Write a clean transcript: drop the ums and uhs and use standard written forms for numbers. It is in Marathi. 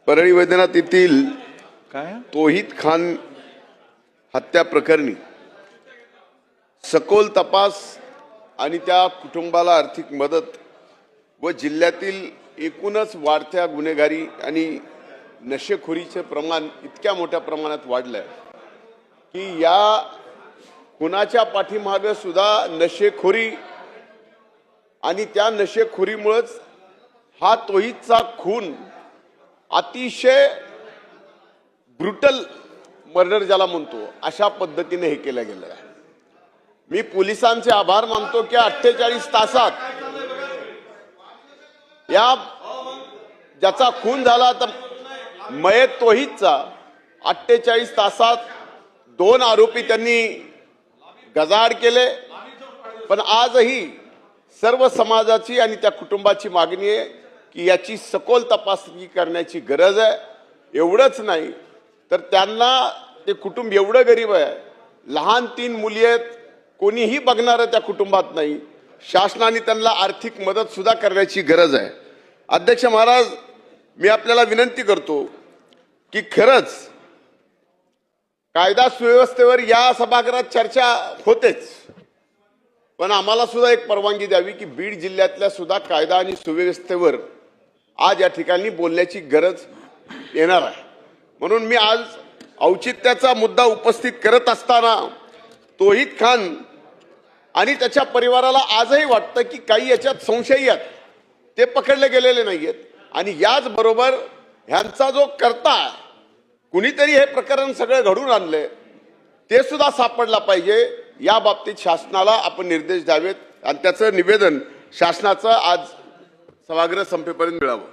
परळी वैद्यनाथ येथील काय तोहिद खान हत्या प्रकरणी सखोल तपास आणि त्या कुटुंबाला आर्थिक मदत व जिल्ह्यातील एकूणच वाढत्या गुन्हेगारी आणि नशेखोरीचे प्रमाण इतक्या मोठ्या प्रमाणात वाढलंय की या खुनाच्या पाठीमागे सुद्धा नशेखोरी आणि त्या नशेखोरीमुळेच हा तोहिदचा खून अतिशय ब्रुटल मर्डर ज्याला म्हणतो अशा पद्धतीने हे केलं गेलं आहे। मी पोलिसांचे आभार मानतो की 48 तासात या ज्याचा खून झाला तर मयत तोहिदचा 48 तासात 2 आरोपी त्यांनी गजाआड केले। पण आजही सर्व समाजाची आणि त्या कुटुंबाची मागणी आहे की याची सखोल तपासणी करण्याची गरज आहे। एवढंच नाही तर त्यांना ते कुटुंब एवढं गरीब आहे, लहान 3 मुली आहेत, कोणीही बघणार त्या कुटुंबात नाही। शासनाने त्यांना आर्थिक मदत सुद्धा करण्याची गरज आहे। अध्यक्ष महाराज, मी आपल्याला विनंती करतो की खरंच कायदा सुव्यवस्थेवर या सभागृहात चर्चा होतेच, पण आम्हाला सुद्धा एक परवानगी द्यावी की बीड जिल्ह्यातल्या सुद्धा कायदा आणि सुव्यवस्थेवर आज या ठिकाणी बोलण्याची गरज येणार आहे। म्हणून मी आज औचित्याचा मुद्दा उपस्थित करत असताना तोहिद खान आणि त्याच्या परिवाराला आजही वाटतं की काही याच्यात संशयी आहेत, ते पकडले गेलेले नाहीयेत। आणि याच बरोबर ह्यांचा जो करता कुणीतरी हे प्रकरण सगळं घडून आणले ते सुद्धा सापडला पाहिजे। या बाबतीत शासनाला आपण निर्देश द्यावेत आणि त्याचं निवेदन शासनाचं आज सभागृह संपेपर्यंत मिळावं।